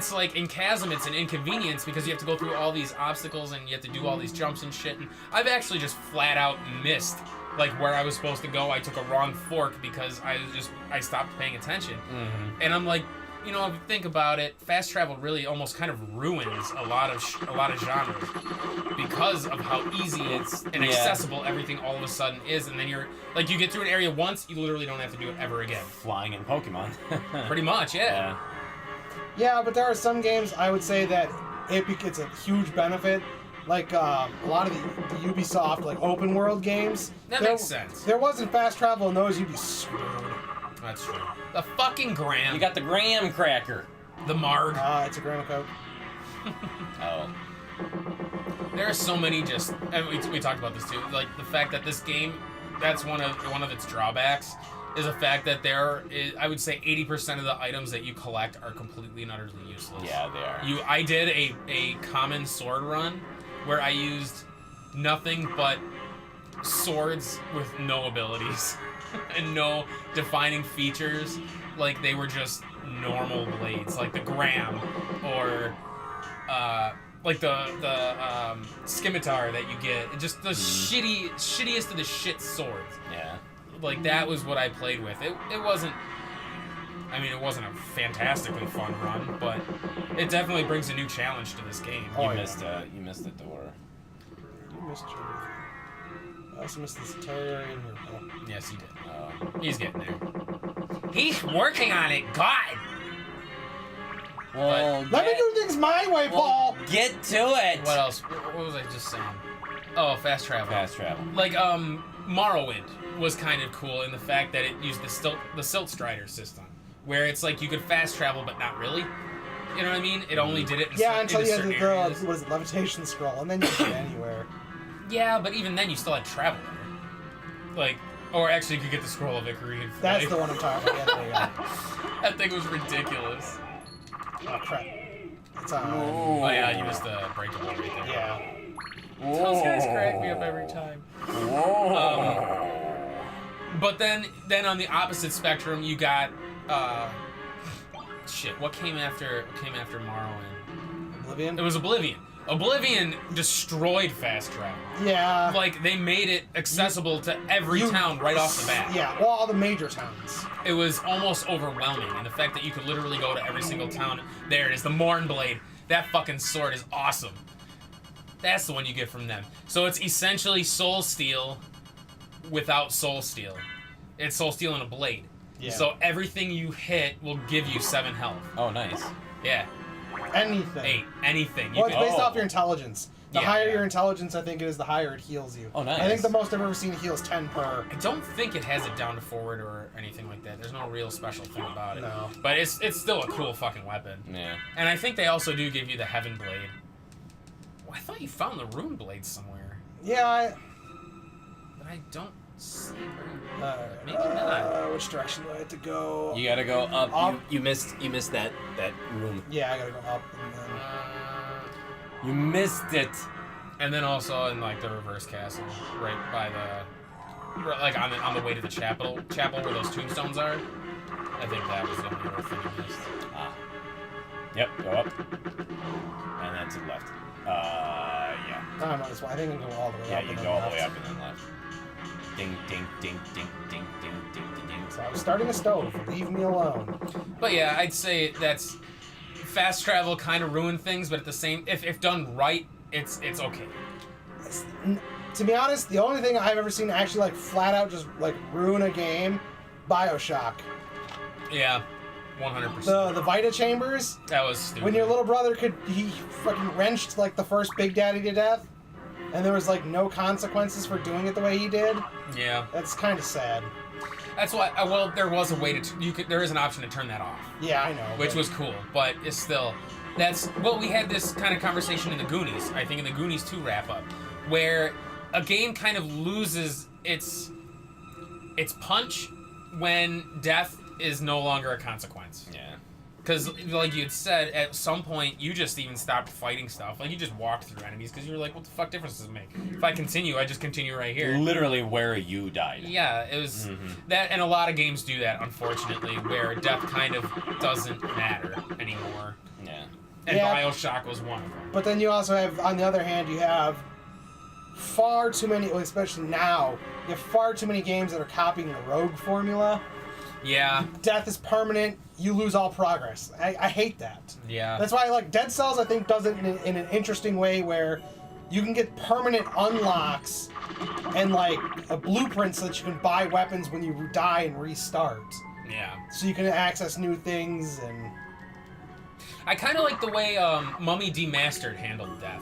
it's like in Chasm, it's an inconvenience because you have to go through all these obstacles and you have to do all these jumps and shit. And I've actually just flat out missed like where I was supposed to go. I took a wrong fork because I stopped paying attention. Mm-hmm. And I'm like, you know, if you think about it, fast travel really almost kind of ruins a lot of genres because of how easy it's and accessible everything all of a sudden is. And then you're like, you get through an area once, you literally don't have to do it ever again. Flying in Pokemon. Pretty much, yeah. Yeah, but there are some games I would say that it's a huge benefit. Like a lot of the Ubisoft like open world games. That makes sense. There wasn't fast travel in those, you'd be screwed. That's true. The fucking Graham. You got the graham cracker. The Marg. It's a Graham Coke. Oh. There are so many just... And we talked about this too. Like, the fact that this game, that's one of its drawbacks, is the fact that I would say 80% of the items that you collect are completely and utterly useless. Yeah, they are. I did a common sword run where I used nothing but swords with no abilities and no defining features. Like, they were just normal blades, like the Graham or like the scimitar that you get. Just the shittiest of the shit swords. Yeah. Like, that was what I played with. It wasn't... I mean, it wasn't a fantastically fun run, but it definitely brings a new challenge to this game. You missed the door. You missed everything. I also missed this entire area in here. Oh. Yes, he did. He's getting there. He's working on it, God! Well, let me do things my way, Paul! Get to it! What else? What was I just saying? Oh, fast travel. Fast travel. Like, Morrowind was kind of cool in the fact that it used the Silt Strider system, where it's like you could fast travel, but not really. You know what I mean? It only did it in until you had areas. the levitation scroll, and then you could get anywhere. Yeah, but even then you still had travel there. Like, or actually you could get the Scroll of Ikaruga and fly. That's the one I'm talking about. Yeah, there you go. That thing was ridiculous. Oh, crap. It's on. Oh, yeah, you missed the breakable right there. Yeah. Those guys crack me up every time. But then on the opposite spectrum, you got shit. What came after Morrowind? Oblivion? It was Oblivion. Oblivion destroyed fast travel. Yeah. Like, they made it accessible to every town right off the bat. Yeah, well, all the major towns. It was almost overwhelming, and the fact that you could literally go to every single town. There it is, the Mornblade. That fucking sword is awesome. That's the one you get from them. So it's essentially Soul Steel without Soul Steel. It's Soul Steel and a blade. Yeah. So everything you hit will give you 7 health. Oh, nice. Yeah. Anything. 8. Anything. Well, it's based off your intelligence. The higher your intelligence, I think it is, the higher it heals you. Oh, nice. I think the most I've ever seen heals 10 per. I don't think it has it down to forward or anything like that. There's no real special thing about it. No. But it's still a cool fucking weapon. Yeah. And I think they also do give you the Heaven Blade. Well, I thought you found the Rune Blade somewhere. Yeah, But I don't see maybe not. Which direction do I have to go? You gotta go up. You missed that room. Yeah, I gotta go up and then... You missed it. And then also in like the reverse castle, right by the, like on the way to the chapel where those tombstones are. I think that was the only other thing I missed. Yep, go up. And then to the left. Yeah. I don't know this one. I think I can go all the way up. Yeah, you go all the way up and then left. Ding, ding, ding, ding, ding, ding, ding, ding, ding. So I was starting a stove. Leave me alone. But yeah, I'd say that's fast travel kind of ruined things, but at the same, if done right, it's okay. To be honest, the only thing I've ever seen actually like flat out just like ruin a game, BioShock. Yeah, 100%. The Vita chambers. That was stupid. When your little brother he fucking wrenched like the first Big Daddy to death, and there was like no consequences for doing it the way he did. Yeah. That's kind of sad. That's why. Well, there was a way to. There is an option to turn that off. Yeah, I know. Which was cool, but it's still. That's well. We had this kind of conversation in the Goonies. I think in the Goonies 2 wrap up, where a game kind of loses its punch when death is no longer a consequence. Yeah. Because, like you had said, at some point, you just even stopped fighting stuff. Like, you just walked through enemies because you were like, what the fuck difference does it make? If I continue, I just continue right here. Literally where you died. Yeah, it was that, and a lot of games do that, unfortunately, where death kind of doesn't matter anymore. Yeah. And Yeah. BioShock was one of them. But then you also have, on the other hand, you have far too many, well, especially now, you have far too many games that are copying the Rogue formula. Yeah. Death is permanent, you lose all progress. I hate that. Yeah. That's why, like, Dead Cells, I think, does it in an interesting way where you can get permanent unlocks and, like, a blueprint so that you can buy weapons when you die and restart. Yeah. So you can access new things and... I kind of like the way Mummy Demastered handled death,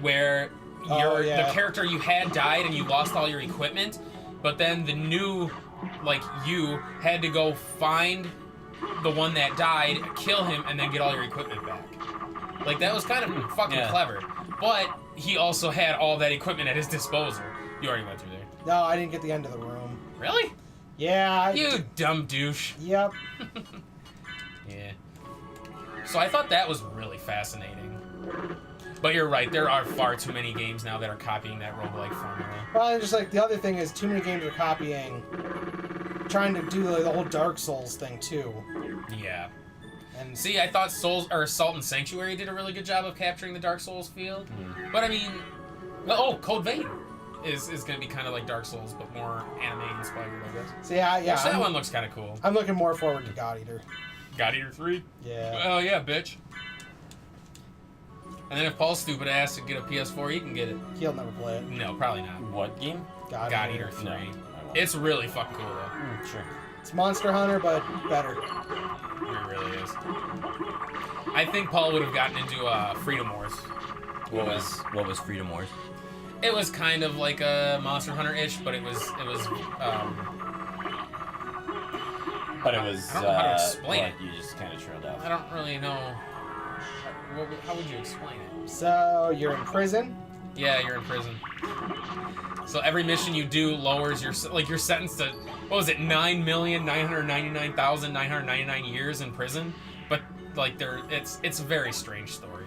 where the character you had died and you lost all your equipment, but then the new, like, you had to go find the one that died, kill him, and then get all your equipment back. Like, that was kind of fucking clever. But he also had all that equipment at his disposal. You already went through there. No, I didn't get the end of the room. Really? Yeah. You dumb douche. Yep. Yeah. So I thought that was really fascinating. But you're right, there are far too many games now that are copying that roguelike formula. Well, and just like the other thing is too many games are copying, trying to do the whole Dark Souls thing too. Yeah. And See, I thought Salt and Sanctuary did a really good job of capturing the Dark Souls feel. But I mean, Code Vein is going to be kind of like Dark Souls, but more anime inspired, I guess. so yeah. Which that one looks kind of cool. I'm looking more forward to God Eater. God Eater 3? Yeah. Well, yeah, bitch. And then if Paul's stupid ass to get a PS4, he can get it. He'll never play it. No, probably not. What game? God Eater 3. No, I won't. It's really fucking cool, though. Sure. It's Monster Hunter, but better. It really is. I think Paul would have gotten into Freedom Wars. What was Freedom Wars? It was kind of like a Monster Hunter-ish, but it was. But it was. I don't know how to explain it. You just kind of trailed off. I don't really know. How would you explain it? So you're in prison. Yeah, you're in prison. So every mission you do lowers your you're sentenced to, what was it, 9,999,999 years in prison. But like it's a very strange story.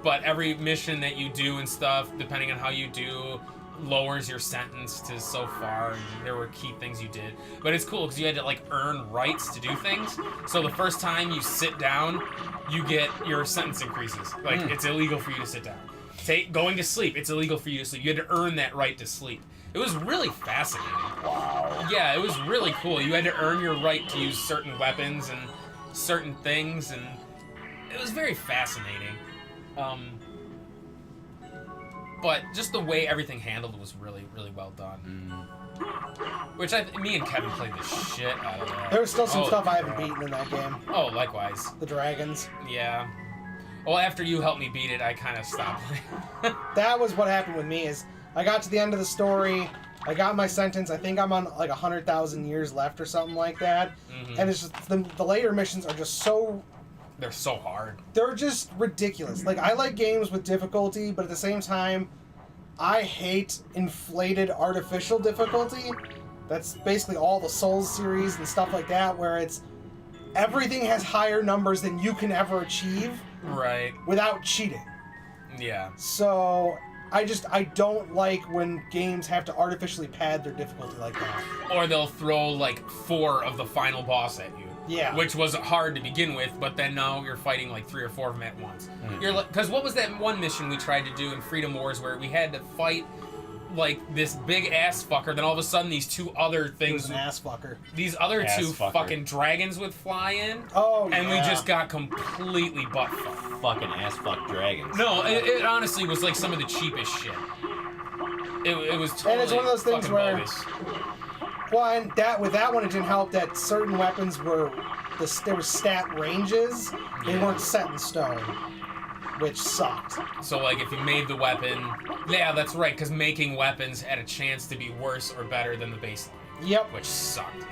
But every mission that you do and stuff, depending on how you do, lowers your sentence to so far, and there were key things you did. But it's cool because you had to like earn rights to do things. So the first time you sit down, you get your sentence increases. Like it's illegal for you to sit down. Going to sleep, it's illegal for you to sleep. You had to earn that right to sleep. It was really fascinating. Wow. Yeah, it was really cool. You had to earn your right to use certain weapons and certain things, and it was very fascinating. But just the way everything handled was really, really well done. Which me and Kevin played the shit out of that. There's still some stuff I crap. haven't beaten in that game. Oh, likewise. The dragons. Yeah. Well, after you helped me beat it, I kind of stopped playing. That was what happened with me. Is I got to the end of the story, I got my sentence. I think I'm on like 100,000 years left or something like that. And it's just the later missions are just so. They're so hard. They're just ridiculous. Like, I like games with difficulty, but at the same time, I hate inflated artificial difficulty. That's basically all the Souls series and stuff like that, where it's everything has higher numbers than you can ever achieve Right. without cheating. Yeah. So I don't like when games have to artificially pad their difficulty like that. Or they'll throw like 4 of the final boss at you. Yeah. Which was hard to begin with, but then now you're fighting like 3 or 4 of them at once. You're like, because what was that one mission we tried to do in Freedom Wars where we had to fight like this big ass fucker, then all of a sudden these 2 other It things, was an ass fucker. these other Ass 2 fucker. fucking dragons would fly in, Oh, yeah. and we just got completely butt fucked. Fucking ass fuck dragons. No, it honestly was like some of the cheapest shit. It was totally And it's one of those things fucking where- bogus. Well, and with that one, it didn't help that certain weapons there were stat ranges. They Yeah. weren't set in stone, which sucked. So, like, if you made the weapon... Yeah, that's right, because making weapons had a chance to be worse or better than the baseline, Yep. which sucked.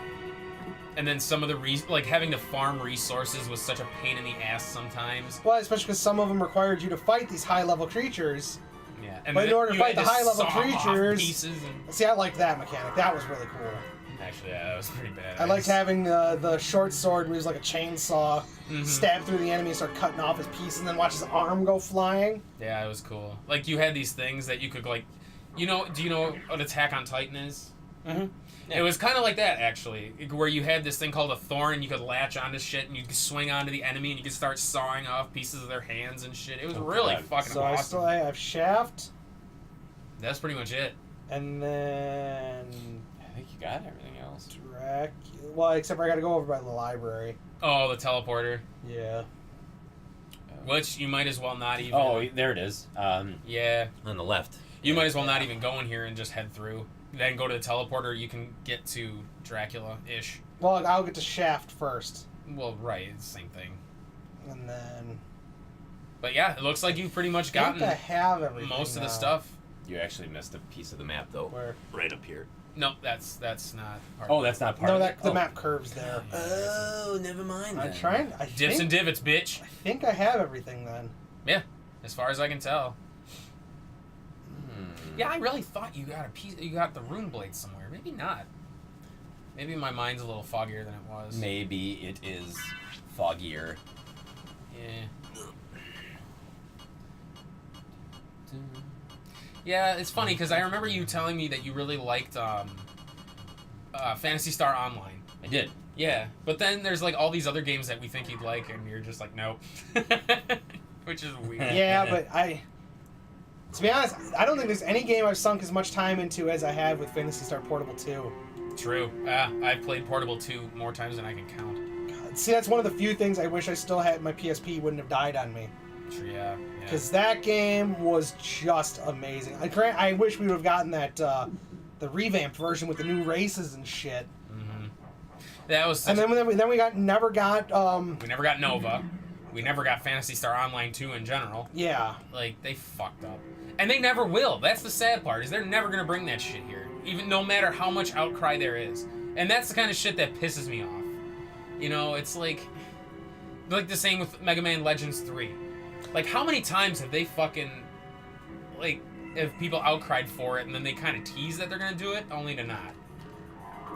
And then some of the... like, having to farm resources was such a pain in the ass sometimes. Well, especially because some of them required you to fight these high-level creatures. Yeah. And But in then order to you fight had the high-level saw off creatures- pieces and... See, I liked that mechanic. That was really cool. Actually, yeah, that was pretty bad. I liked having the short sword where he was like a chainsaw, stab through the enemy, start cutting off his piece, and then watch his arm go flying. Yeah, it was cool. Like, you had these things that you could, like... do you know what Attack on Titan is? Mm-hmm. It was kind of like that, actually, where you had this thing called a thorn, and you could latch onto shit, and you could swing onto the enemy, and you could start sawing off pieces of their hands and shit. It was really fucking So awesome. I have Shaft, That's pretty much it. and then I think you got everything else. Dracula. Well, except for I got to go over by the library. Oh, the teleporter. Yeah. Which you might as well not even... Oh, there it is. Yeah. On the left. You might as well not even go in here and just head through. Then go to the teleporter, you can get to Dracula-ish. Well, I'll get to Shaft first. Well, right, it's the same thing. And then... But yeah, it looks like you've pretty much I gotten think I have everything most of the now. stuff. You actually missed a piece of the map, though. Where? Right up here. No, that's not part Oh, of it. that's not part No, of it? the map curves there. Oh, never mind. I'm trying... Dips and divots, bitch. I think I have everything then. Yeah, as far as I can tell. Hmm. Yeah, I really thought you got you got the rune blade somewhere. Maybe not. Maybe my mind's a little foggier than it was. Maybe it is foggier. Yeah. Yeah, it's funny because I remember you telling me that you really liked Phantasy Star Online. I did. Yeah, but then there's like all these other games that we think you'd like, and you're just like, nope. Which is weird. Yeah, but to be honest, I don't think there's any game I've sunk as much time into as I have with Phantasy Star Portable 2. True. I've played Portable 2 more times than I can count. God, see, that's one of the few things I wish I still had. My PSP wouldn't have died on me. True, yeah. Because that game was just amazing. I wish we would have gotten that the revamped version with the new races and shit. Mm-hmm. That was. And then we never got. We never got Nova. We never got Phantasy Star Online 2 in general. Yeah. Like, they fucked up. And they never will. That's the sad part, is they're never going to bring that shit here. Even no matter how much outcry there is. And that's the kind of shit that pisses me off. You know, it's like the same with Mega Man Legends 3. Like, how many times have they fucking, like, if people outcried for it and then they kind of tease that they're going to do it, only to not.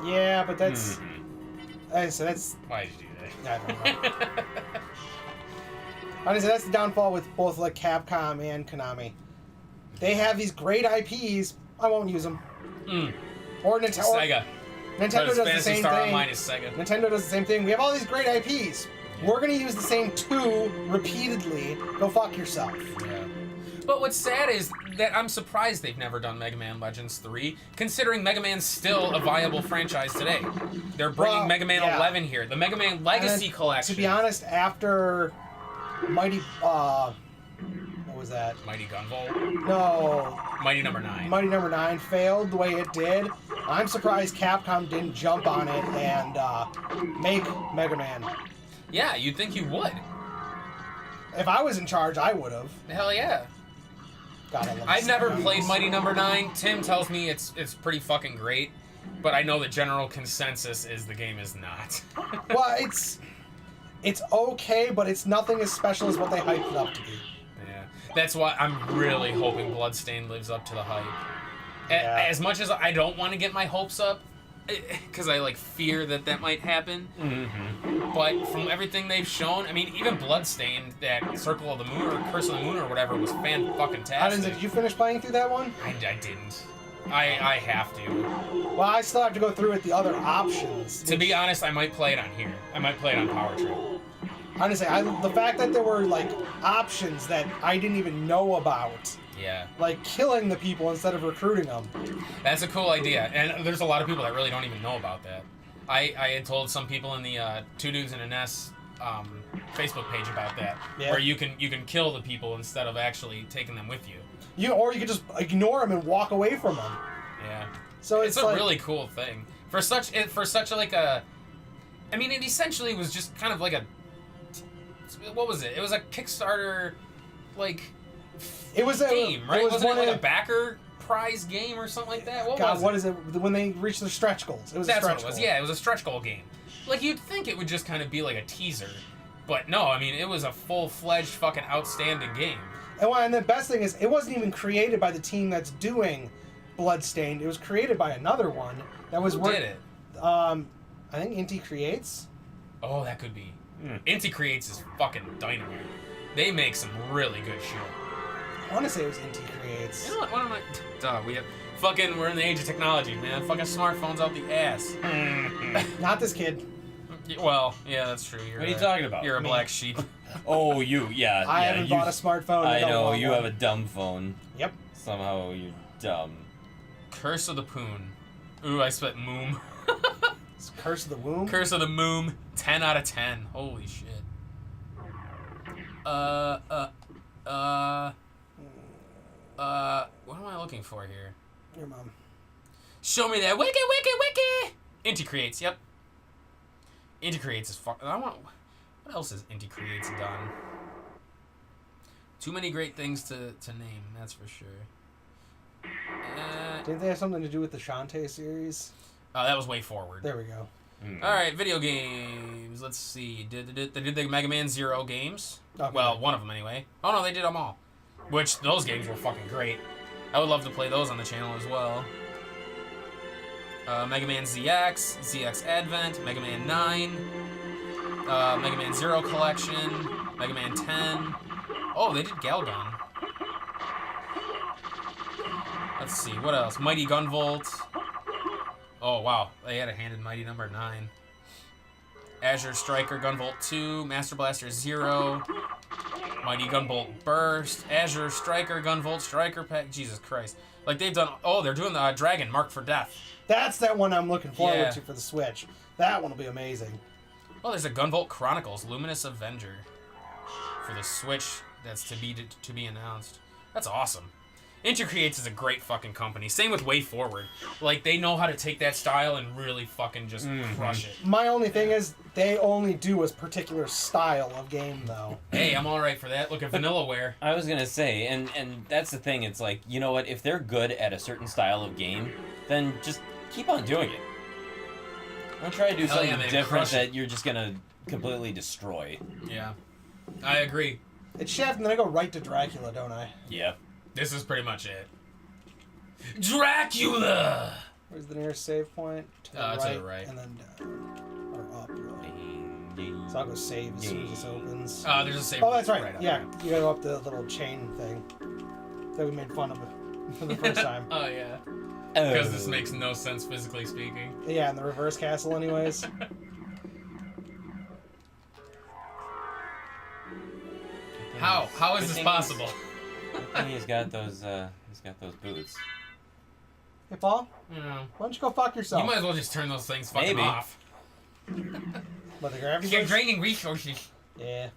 Yeah, but that's... Mm-hmm. that's... Why did you do that? I don't know. Honestly, that's the downfall with both like Capcom and Konami. They have these great IPs. I won't use them. Or Nintendo. Sega. Nintendo does the Phantasy same Star thing. Online is Sega. Nintendo does the same thing. We have all these great IPs. We're gonna use the same two repeatedly. Go fuck yourself. Yeah. But what's sad is that I'm surprised they've never done Mega Man Legends 3, considering Mega Man's still a viable franchise today. They're bringing Mega Man 11 here. The Mega Man Legacy Collection. To be honest, after Mighty... what was that? Mighty Gunvolt? No. Mighty Number 9. Mighty Number 9 failed the way it did. I'm surprised Capcom didn't jump on it and make Mega Man. Yeah, you'd think you would. If I was in charge, I would have. Hell yeah. God, I love I've never Sega. played Mighty Number 9. Tim tells me it's pretty fucking great, but I know the general consensus is the game is not. Well, it's okay, but it's nothing as special as what they hyped it up to be. Yeah, that's why I'm really hoping Bloodstained lives up to the hype. Yeah. As much as I don't want to get my hopes up, because I like fear that might happen. Mm-hmm. But from everything they've shown, I mean, even Bloodstained, that Circle of the Moon or Curse of the Moon or whatever, was fan-fucking-tastic. Did you finish playing through that one? I didn't. I have to. Well, I still have to go through with the other options. To be honest, I might play it on here. I might play it on Power Trip. Honestly, the fact that there were like options that I didn't even know about, Yeah. like killing the people instead of recruiting them. That's a cool idea, and there's a lot of people that really don't even know about that. I had told some people in the Two Dudes and a Nest Facebook page about that, Yeah. where you can kill the people instead of actually taking them with you. Or you could just ignore them and walk away from them. Yeah. So It's a like, really cool thing for such like a. I mean, it essentially was just kind of like a. What was it? It was a Kickstarter, like. It was a game, right? It was Wasn't one it like of a backer prize game or something like that? What is it? When they reach their stretch goals, it was That's a stretch what it was. goal. Yeah, it was a stretch goal game. Like, you'd think it would just kind of be like a teaser, but no. I mean, it was a full-fledged fucking outstanding game. And the best thing is, it wasn't even created by the team that's doing Bloodstained. It was created by another one that was. Who did it? I think Inti Creates. Oh, that could be. Inti Creates is fucking dynamite. They make some really good shit. I want to say it was Inti Creates. You know what? Why don't I? We have Fucking, we're in the age of technology, man. Fucking smartphones out the ass. Not this kid. Well, yeah, that's true. What are you talking about? You're a black sheep. Oh, yeah. I haven't bought a smartphone. I don't know, want you one. have a dumb phone. Yep. Somehow you're dumb. Curse of the Poon. Ooh, I spent moom. It's Curse of the Womb. Curse of the Moom. 10 out of 10. Holy shit. What am I looking for here? Your mom. Show me that wiki, wiki, wiki! Inti Creates, yep. Inti Creates is fuck. I want. What else has Inti Creates done? Too many great things to name, that's for sure. Didn't they have something to do with the Shantae series? That was Way Forward. There we go. Alright, video games. Let's see. They did the Mega Man Zero games. Okay. Well, one of them anyway. Oh no, they did them all. Which, those games were fucking great. I would love to play those on the channel as well. Mega Man ZX, ZX Advent, Mega Man 9, Mega Man Zero Collection, Mega Man 10. Oh, they did Galgun. Let's see, what else? Mighty Gunvolt. Oh, wow. They had a handed Mighty number 9. Azure Striker Gunvolt 2, Master Blaster 0, Mighty Gunvolt Burst, Azure Striker Gunvolt Striker Pack. Jesus Christ. Like, they've done... Oh, they're doing the Dragon Marked for Death. That's that one I'm looking forward Yeah. to for the Switch. That one will be amazing. Oh, there's a Gunvolt Chronicles Luminous Avenger for the Switch that's to be announced. That's awesome. Inti Creates is a great fucking company. Same with Way Forward. Like, they know how to take that style and really fucking just crush it. My only thing is, they only do a particular style of game, though. Hey, I'm alright for that. Look at Vanillaware. I was gonna say, and that's the thing, it's like, you know what, if they're good at a certain style of game, then just keep on doing it. Don't try to do Hell yeah, something man, different crush it. that you're just gonna completely destroy. Yeah. I agree. It's Shaft, and then I go right to Dracula, don't I? Yeah. This is pretty much it. Dracula! Where's the nearest save point? To the right. And then down. Or up, really. So I'll go save as soon as this opens. There's a save. Oh, that's right. up Yeah, there. you gotta go up the little chain thing that we made fun of for the first time. Oh, yeah. Oh. Because this makes no sense physically speaking. Yeah, in the reverse castle, anyways. How is this possible? I think he's got those boots. Hey, Paul, You know, why don't you go fuck yourself? you might as well just turn those things fucking Maybe. off. But the gravity You're boost? draining resources. Yeah.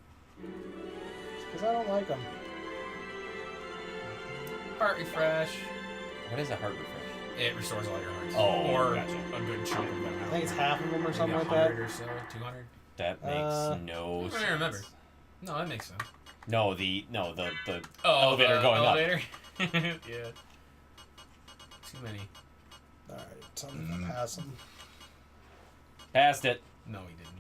Because I don't like them. Heart refresh. What is a heart refresh? It restores all your hearts. Oh, or gotcha. a good chunk of them. I think it's half of them or Maybe something like 100 that. or so, 200. That makes no I sense. don't remember. No, that makes sense. No, the Oh, elevator the going elevator? Yeah. Too many. Alright, tell me if I pass them. Passed it. No, he didn't.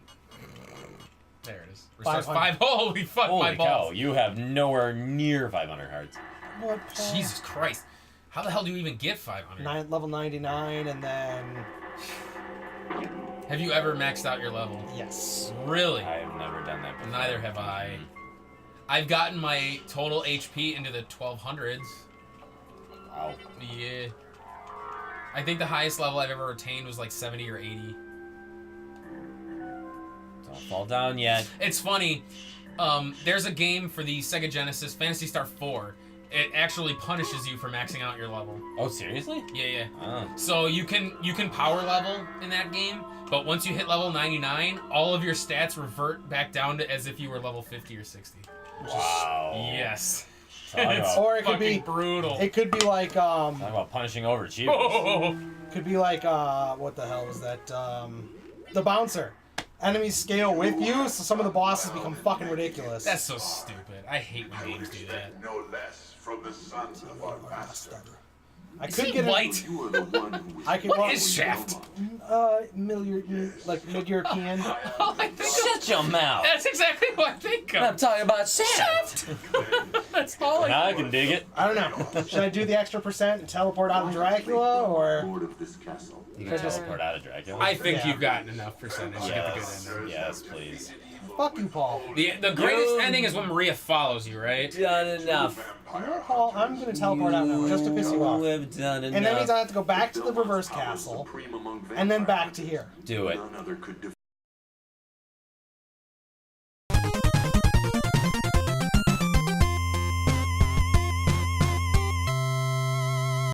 There it is. Restores 500. 5. Holy fuck, my Holy balls. cow! You have nowhere near 500 hearts. What, Paul? Jesus Christ. How the hell do you even get 500? Level 99, and then... Have you ever maxed out your level? Yes. Really? I have never done that before. Neither have I. I've gotten my total HP into the 1200s. Wow. Yeah. I think the highest level I've ever attained was like 70 or 80. Don't fall down yet. It's funny. There's a game for the Sega Genesis, Phantasy Star 4. It actually punishes you for maxing out your level. Oh, seriously? Yeah. Oh. So you can power level in that game, but once you hit level 99, all of your stats revert back down to as if you were level 50 or 60. Wow. Yes. Talk about, Or it could Fucking be... brutal. It could be like, talk about punishing overachievers. Oh. Could be like, what the hell was that? The Bouncer. Enemies scale with you, so some of the bosses become fucking ridiculous. That's so stupid. I hate when games do that. No less from the sons of our master. I Is could he get white? You are the one who is I could. What is Shaft? Mid-European. All I think of- Shut your mouth. That's exactly what I think of. I'm talking about Shaft. That's all I Now I think can dig it. I don't know. Should I do the extra % and teleport out of Dracula, or lord of this castle. You can teleport out of Dracula. I think Yeah. you've gotten enough percentage to get the good ending. Yes, please. Fuck you, Paul. The greatest ending is when Maria follows you, right? Done enough. You know what, Paul? I'm gonna teleport out now just to piss you off. have done enough. And that means I have to go back to the reverse castle, and then back to here. Do it. None other could